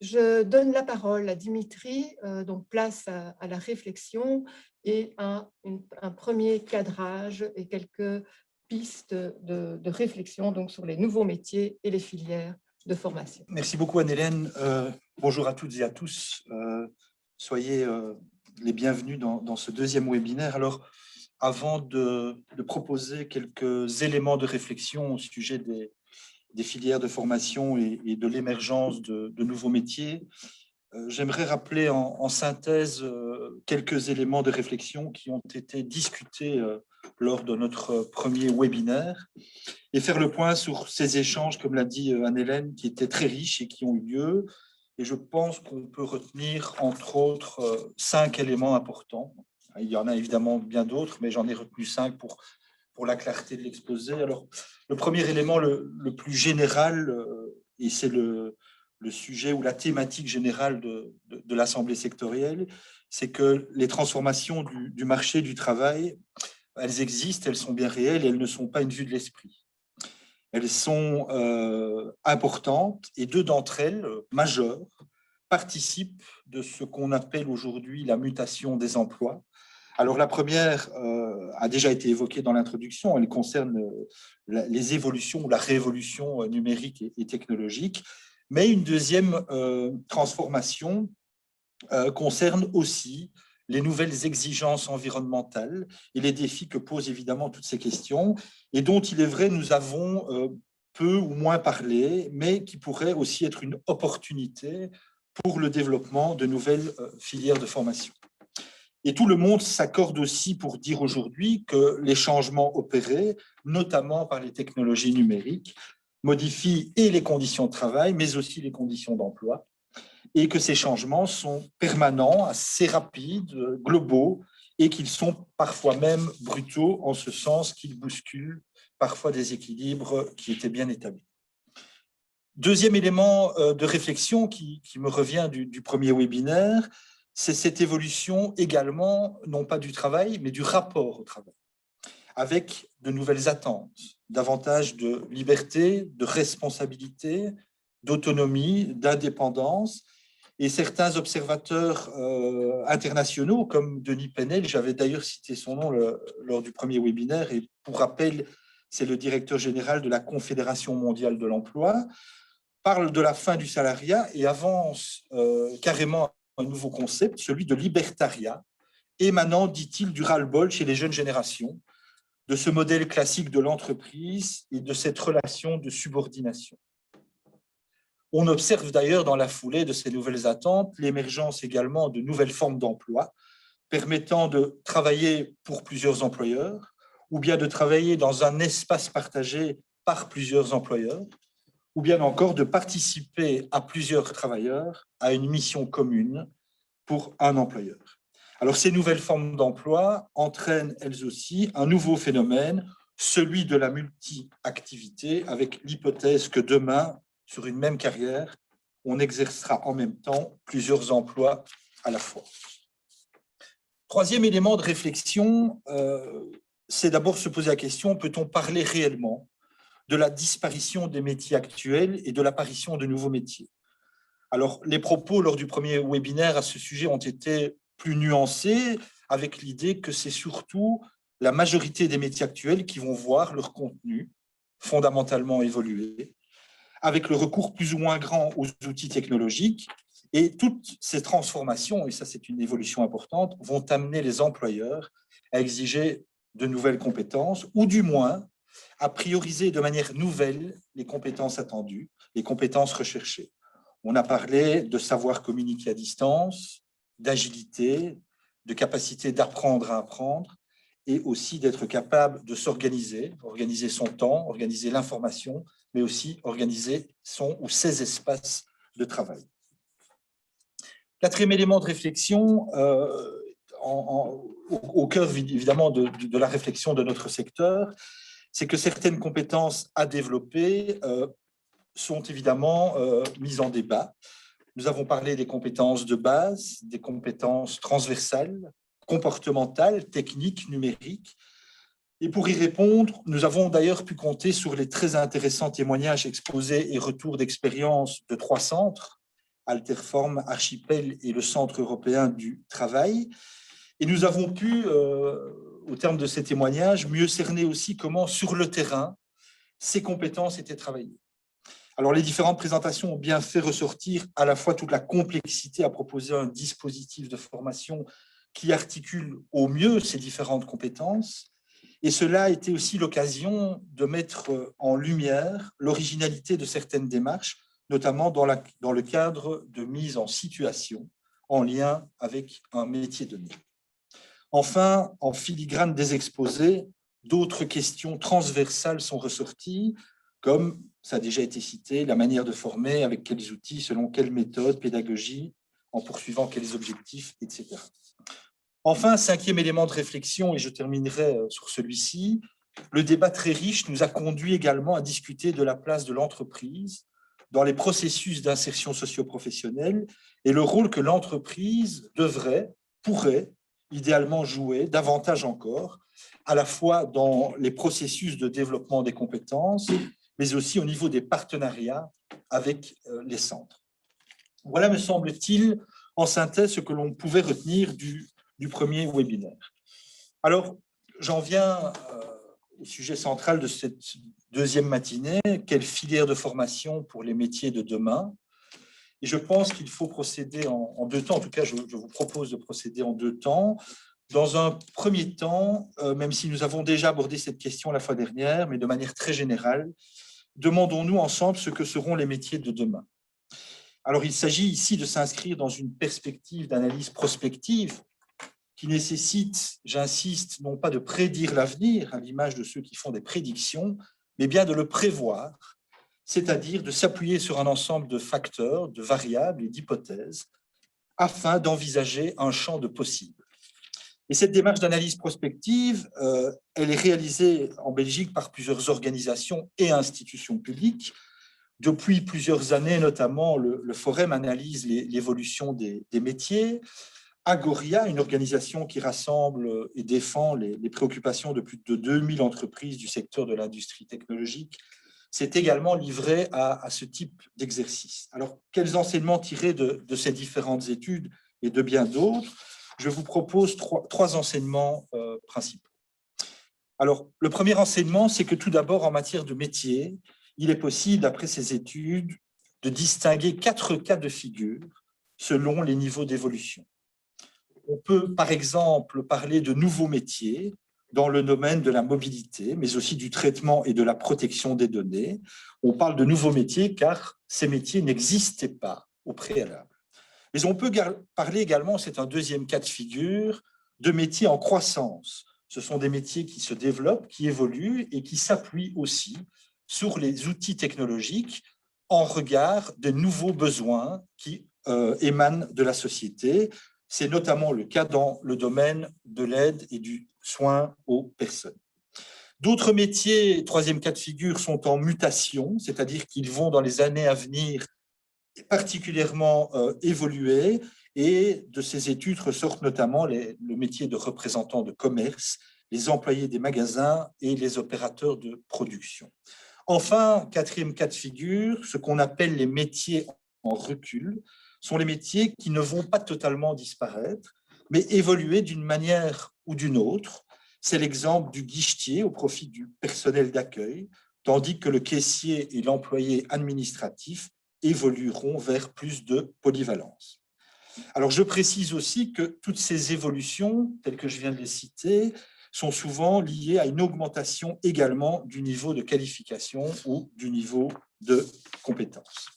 Je donne la parole à Dimitri, donc place à la réflexion et à un premier cadrage et quelques pistes de réflexion donc, sur les nouveaux métiers et les filières de formation. Merci beaucoup Anne-Hélène. Bonjour à toutes et à tous. Soyez les bienvenus dans ce deuxième webinaire. Alors, avant de proposer quelques éléments de réflexion au sujet des filières de formation et de l'émergence de nouveaux métiers, j'aimerais rappeler en synthèse quelques éléments de réflexion qui ont été discutés lors de notre premier webinaire et faire le point sur ces échanges, comme l'a dit Anne-Hélène, qui étaient très riches et qui ont eu lieu. Et je pense qu'on peut retenir, entre autres, 5 éléments importants. Il y en a évidemment bien d'autres, mais j'en ai retenu 5 pour la clarté de l'exposé. Alors, le premier élément, le plus général, et c'est le sujet ou la thématique générale de l'Assemblée sectorielle, c'est que les transformations du marché du travail, elles existent, elles sont bien réelles et elles ne sont pas une vue de l'esprit. Elles sont importantes et deux d'entre elles, majeures, participent de ce qu'on appelle aujourd'hui la mutation des emplois. Alors la première a déjà été évoquée dans l'introduction, elle concerne les évolutions ou la révolution numérique et technologique, mais une deuxième transformation concerne aussi les nouvelles exigences environnementales et les défis que posent évidemment toutes ces questions, et dont il est vrai nous avons peu ou moins parlé, mais qui pourraient aussi être une opportunité pour le développement de nouvelles filières de formation. Et tout le monde s'accorde aussi pour dire aujourd'hui que les changements opérés, notamment par les technologies numériques, modifient et les conditions de travail, mais aussi les conditions d'emploi, et que ces changements sont permanents, assez rapides, globaux, et qu'ils sont parfois même brutaux, en ce sens qu'ils bousculent parfois des équilibres qui étaient bien établis. Deuxième élément de réflexion qui me revient du premier webinaire, c'est cette évolution également, non pas du travail, mais du rapport au travail, avec de nouvelles attentes, davantage de liberté, de responsabilité, d'autonomie, d'indépendance. Et certains observateurs internationaux, comme Denis Penel, j'avais d'ailleurs cité son nom lors du premier webinaire, et pour rappel, c'est le directeur général de la Confédération mondiale de l'emploi, parle de la fin du salariat et avance carrément un nouveau concept, celui de libertariat, émanant, dit-il, du ras-le-bol chez les jeunes générations, de ce modèle classique de l'entreprise et de cette relation de subordination. On observe d'ailleurs dans la foulée de ces nouvelles attentes l'émergence également de nouvelles formes d'emploi permettant de travailler pour plusieurs employeurs ou bien de travailler dans un espace partagé par plusieurs employeurs ou bien encore de participer à plusieurs travailleurs à une mission commune pour un employeur. Alors ces nouvelles formes d'emploi entraînent elles aussi un nouveau phénomène, celui de la multi-activité, avec l'hypothèse que demain, sur une même carrière, on exercera en même temps plusieurs emplois à la fois. Troisième élément de réflexion, c'est d'abord se poser la question, peut-on parler réellement de la disparition des métiers actuels et de l'apparition de nouveaux métiers? Alors, les propos lors du premier webinaire à ce sujet ont été plus nuancés, avec l'idée que c'est surtout la majorité des métiers actuels qui vont voir leur contenu fondamentalement évoluer, avec le recours plus ou moins grand aux outils technologiques. Et toutes ces transformations, et ça c'est une évolution importante, vont amener les employeurs à exiger de nouvelles compétences, ou du moins à prioriser de manière nouvelle les compétences attendues, les compétences recherchées. On a parlé de savoir communiquer à distance, d'agilité, de capacité d'apprendre à apprendre, et aussi d'être capable de s'organiser, organiser son temps, organiser l'information, mais aussi organiser son ou ses espaces de travail. Quatrième élément de réflexion, au cœur évidemment de la réflexion de notre secteur, c'est que certaines compétences à développer sont évidemment mises en débat. Nous avons parlé des compétences de base, des compétences transversales, comportementales, techniques, numériques. Et pour y répondre, nous avons d'ailleurs pu compter sur les très intéressants témoignages exposés et retours d'expérience de 3 centres, Alterform, Archipel et le Centre européen du travail. Et nous avons pu, au terme de ces témoignages, mieux cerner aussi comment, sur le terrain, ces compétences étaient travaillées. Alors, les différentes présentations ont bien fait ressortir à la fois toute la complexité à proposer un dispositif de formation qui articule au mieux ces différentes compétences. Et cela a été aussi l'occasion de mettre en lumière l'originalité de certaines démarches, notamment dans le cadre de mise en situation en lien avec un métier donné. Enfin, en filigrane des exposés, d'autres questions transversales sont ressorties, comme ça a déjà été cité, la manière de former, avec quels outils, selon quelle méthode, pédagogie, en poursuivant quels objectifs, etc. Enfin, cinquième élément de réflexion, et je terminerai sur celui-ci, le débat très riche nous a conduit également à discuter de la place de l'entreprise dans les processus d'insertion socio-professionnelle et le rôle que l'entreprise pourrait idéalement jouer davantage encore, à la fois dans les processus de développement des compétences, mais aussi au niveau des partenariats avec les centres. Voilà, me semble-t-il, en synthèse, ce que l'on pouvait retenir du premier webinaire. Alors, j'en viens au sujet central de cette deuxième matinée, quelle filière de formation pour les métiers de demain. Et je pense qu'il faut procéder en deux temps, en tout cas, je vous propose de procéder en deux temps. Dans un premier temps, même si nous avons déjà abordé cette question la fois dernière, mais de manière très générale, demandons-nous ensemble ce que seront les métiers de demain. Alors, il s'agit ici de s'inscrire dans une perspective d'analyse prospective qui nécessite, j'insiste, non pas de prédire l'avenir à l'image de ceux qui font des prédictions, mais bien de le prévoir, c'est-à-dire de s'appuyer sur un ensemble de facteurs, de variables et d'hypothèses afin d'envisager un champ de possibles. Et cette démarche d'analyse prospective, elle est réalisée en Belgique par plusieurs organisations et institutions publiques. Depuis plusieurs années, notamment, le Forum analyse l'évolution des métiers. Agoria, une organisation qui rassemble et défend les préoccupations de plus de 2000 entreprises du secteur de l'industrie technologique, s'est également livré à ce type d'exercice. Alors, quels enseignements tirer de ces différentes études et de bien d'autres? Je vous propose trois enseignements principaux. Alors, le premier enseignement, c'est que tout d'abord, en matière de métier, il est possible, d'après ces études, de distinguer 4 cas de figure selon les niveaux d'évolution. On peut, par exemple, parler de nouveaux métiers dans le domaine de la mobilité, mais aussi du traitement et de la protection des données. On parle de nouveaux métiers car ces métiers n'existaient pas au préalable. Mais on peut parler également, c'est un deuxième cas de figure, de métiers en croissance. Ce sont des métiers qui se développent, qui évoluent et qui s'appuient aussi sur les outils technologiques en regard des nouveaux besoins qui émanent de la société. C'est notamment le cas dans le domaine de l'aide et du soin aux personnes. D'autres métiers, troisième cas de figure, sont en mutation, c'est-à-dire qu'ils vont dans les années à venir particulièrement évoluer, et de ces études ressortent notamment le métier de représentant de commerce, les employés des magasins et les opérateurs de production. Enfin, quatrième cas de figure, ce qu'on appelle les métiers en recul, sont les métiers qui ne vont pas totalement disparaître, mais évoluer d'une manière ou d'une autre. C'est l'exemple du guichetier au profit du personnel d'accueil, tandis que le caissier et l'employé administratif évolueront vers plus de polyvalence. Alors, je précise aussi que toutes ces évolutions, telles que je viens de les citer, sont souvent liées à une augmentation également du niveau de qualification ou du niveau de compétence.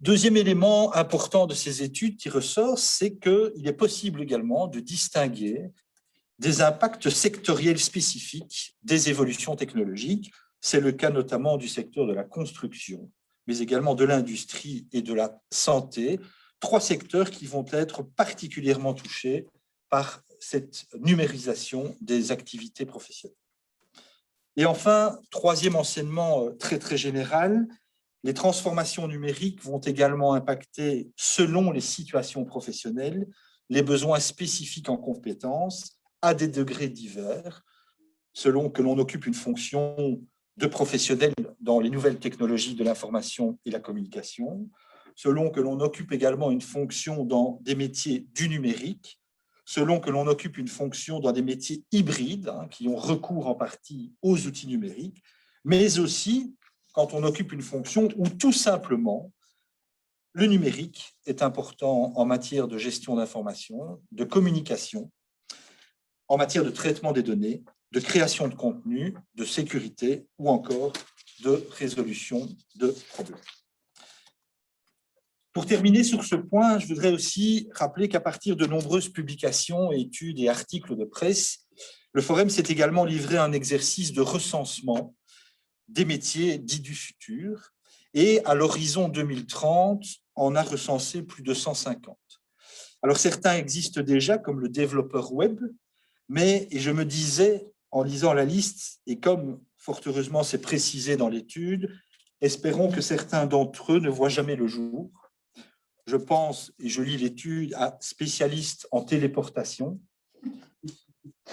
Deuxième élément important de ces études qui ressort, c'est qu'il est possible également de distinguer des impacts sectoriels spécifiques des évolutions technologiques. C'est le cas notamment du secteur de la construction, mais également de l'industrie et de la santé, 3 secteurs qui vont être particulièrement touchés par cette numérisation des activités professionnelles. Et enfin, troisième enseignement très, très général, les transformations numériques vont également impacter, selon les situations professionnelles, les besoins spécifiques en compétences à des degrés divers, selon que l'on occupe une fonction de professionnel dans les nouvelles technologies de l'information et la communication, selon que l'on occupe également une fonction dans des métiers du numérique, selon que l'on occupe une fonction dans des métiers hybrides, qui ont recours en partie aux outils numériques, mais aussi quand on occupe une fonction où tout simplement le numérique est important en matière de gestion d'information, de communication, en matière de traitement des données, de création de contenu, de sécurité ou encore de résolution de problèmes. Pour terminer sur ce point, je voudrais aussi rappeler qu'à partir de nombreuses publications, études et articles de presse, le Forum s'est également livré à un exercice de recensement des métiers dits du futur et à l'horizon 2030, on a recensé plus de 150. Alors certains existent déjà comme le développeur web, mais et je me disais en lisant la liste, et comme fort heureusement c'est précisé dans l'étude, espérons que certains d'entre eux ne voient jamais le jour. Je pense, et je lis l'étude, à spécialistes en téléportation,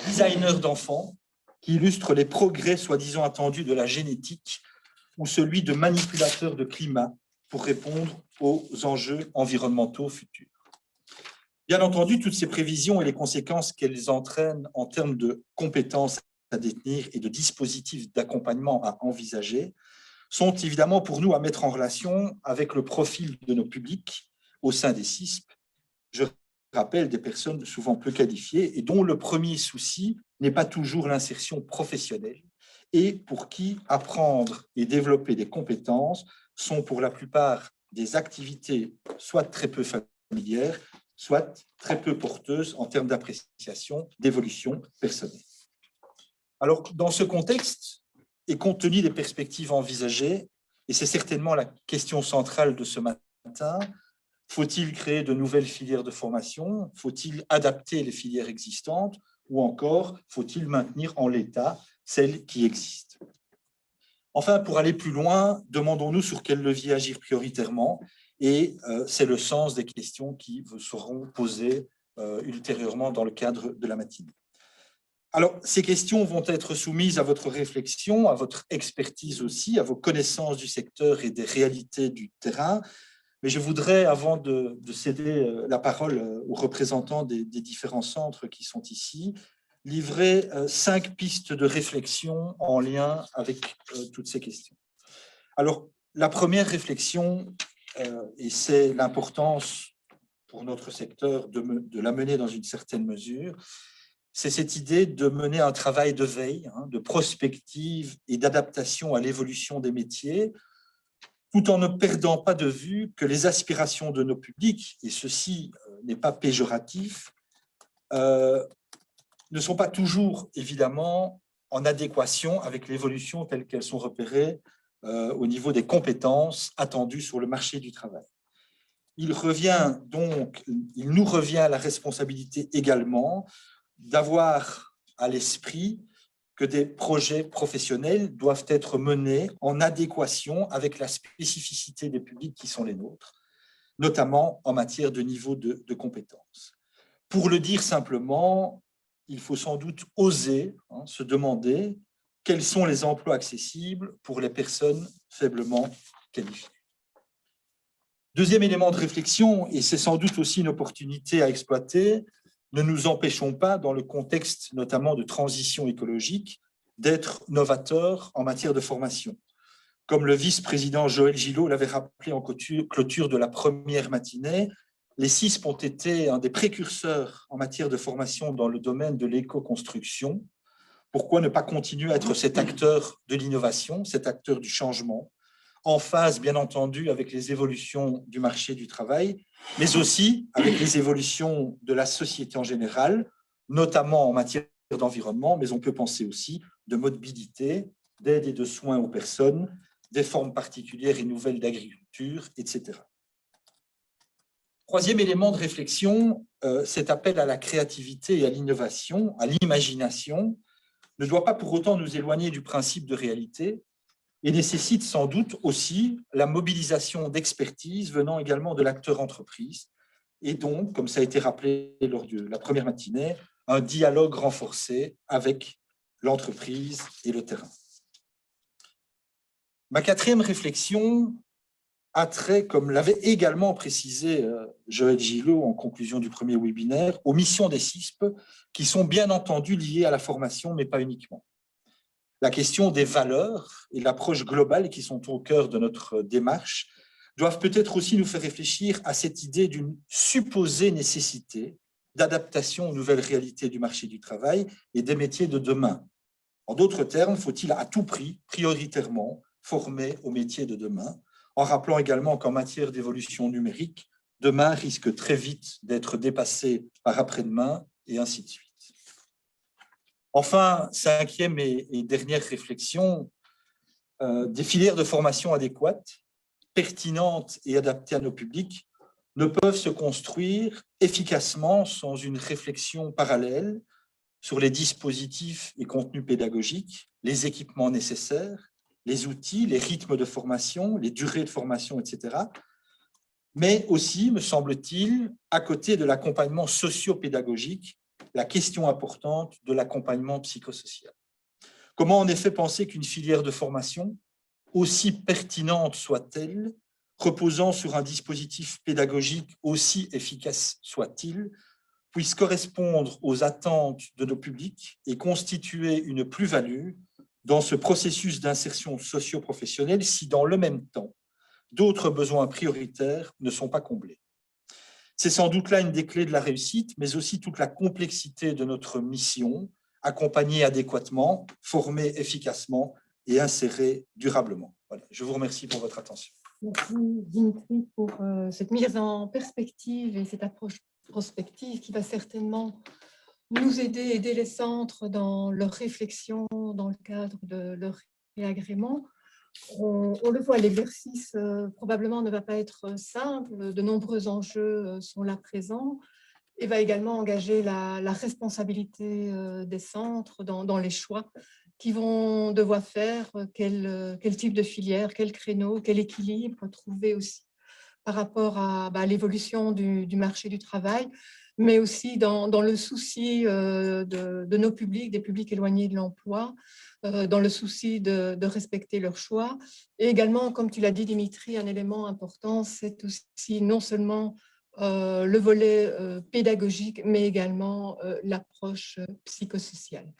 designers d'enfants, qui illustrent les progrès soi-disant attendus de la génétique, ou celui de manipulateurs de climat pour répondre aux enjeux environnementaux futurs. Bien entendu, toutes ces prévisions et les conséquences qu'elles entraînent en termes de compétences à détenir et de dispositifs d'accompagnement à envisager sont évidemment pour nous à mettre en relation avec le profil de nos publics au sein des CISP. Je rappelle des personnes souvent peu qualifiées et dont le premier souci n'est pas toujours l'insertion professionnelle et pour qui apprendre et développer des compétences sont pour la plupart des activités soit très peu familières, soit très peu porteuses en termes d'appréciation, d'évolution personnelle. Alors, dans ce contexte, et compte tenu des perspectives envisagées, et c'est certainement la question centrale de ce matin, faut-il créer de nouvelles filières de formation? Faut-il adapter les filières existantes? Ou encore, faut-il maintenir en l'état celles qui existent? Enfin, pour aller plus loin, demandons-nous sur quel levier agir prioritairement, et c'est le sens des questions qui vous seront posées ultérieurement dans le cadre de la matinée. Alors, ces questions vont être soumises à votre réflexion, à votre expertise aussi, à vos connaissances du secteur et des réalités du terrain. Mais je voudrais, avant de céder la parole aux représentants des différents centres qui sont ici, livrer 5 pistes de réflexion en lien avec toutes ces questions. Alors, la première réflexion, et c'est l'importance pour notre secteur de la mener dans une certaine mesure, c'est cette idée de mener un travail de veille, de prospective et d'adaptation à l'évolution des métiers, tout en ne perdant pas de vue que les aspirations de nos publics, et ceci n'est pas péjoratif, ne sont pas toujours, évidemment, en adéquation avec l'évolution telle qu'elles sont repérées au niveau des compétences attendues sur le marché du travail. Il nous revient la responsabilité également d'avoir à l'esprit que des projets professionnels doivent être menés en adéquation avec la spécificité des publics qui sont les nôtres, notamment en matière de niveau de compétences. Pour le dire simplement, il faut sans doute oser se demander quels sont les emplois accessibles pour les personnes faiblement qualifiées. Deuxième élément de réflexion, et c'est sans doute aussi une opportunité à exploiter, ne nous empêchons pas, dans le contexte notamment de transition écologique, d'être novateurs en matière de formation. Comme le vice-président Joël Gillot l'avait rappelé en clôture de la première matinée, les CISP ont été un des précurseurs en matière de formation dans le domaine de l'éco-construction. Pourquoi ne pas continuer à être cet acteur de l'innovation, cet acteur du changement, en phase, bien entendu, avec les évolutions du marché du travail, mais aussi avec les évolutions de la société en général, notamment en matière d'environnement, mais on peut penser aussi de mobilité, d'aide et de soins aux personnes, des formes particulières et nouvelles d'agriculture, etc. Troisième élément de réflexion, cet appel à la créativité et à l'innovation, à l'imagination, ne doit pas pour autant nous éloigner du principe de réalité, et nécessite sans doute aussi la mobilisation d'expertise venant également de l'acteur entreprise, et donc, comme ça a été rappelé lors de la première matinée, un dialogue renforcé avec l'entreprise et le terrain. Ma quatrième réflexion a trait, comme l'avait également précisé Joël Gillot en conclusion du premier webinaire, aux missions des CISP qui sont bien entendu liées à la formation, mais pas uniquement. La question des valeurs et l'approche globale qui sont au cœur de notre démarche doivent peut-être aussi nous faire réfléchir à cette idée d'une supposée nécessité d'adaptation aux nouvelles réalités du marché du travail et des métiers de demain. En d'autres termes, faut-il à tout prix, prioritairement, former aux métiers de demain, en rappelant également qu'en matière d'évolution numérique, demain risque très vite d'être dépassé par après-demain, et ainsi de suite. Enfin, cinquième et dernière réflexion, des filières de formation adéquates, pertinentes et adaptées à nos publics ne peuvent se construire efficacement sans une réflexion parallèle sur les dispositifs et contenus pédagogiques, les équipements nécessaires, les outils, les rythmes de formation, les durées de formation, etc. Mais aussi, me semble-t-il, à côté de l'accompagnement socio-pédagogique, la question importante de l'accompagnement psychosocial. Comment en effet penser qu'une filière de formation, aussi pertinente soit-elle, reposant sur un dispositif pédagogique aussi efficace soit-il, puisse correspondre aux attentes de nos publics et constituer une plus-value dans ce processus d'insertion socio-professionnelle si, dans le même temps, d'autres besoins prioritaires ne sont pas comblés. C'est sans doute là une des clés de la réussite, mais aussi toute la complexité de notre mission, accompagner adéquatement, former efficacement et insérer durablement. Voilà. Je vous remercie pour votre attention. Merci Dimitri pour cette mise en perspective et cette approche prospective qui va certainement nous aider les centres dans leur réflexion dans le cadre de leur réagrément. On le voit, l'exercice probablement ne va pas être simple, de nombreux enjeux sont là présents et va également engager la responsabilité des centres dans les choix qui vont devoir faire, quel type de filière, quel créneau, quel équilibre trouver aussi par rapport à l'évolution du marché du travail, mais aussi dans le souci de nos publics, des publics éloignés de l'emploi, dans le souci de respecter leurs choix. Et également, comme tu l'as dit, Dimitri, un élément important, c'est aussi non seulement le volet pédagogique, mais également l'approche psychosociale.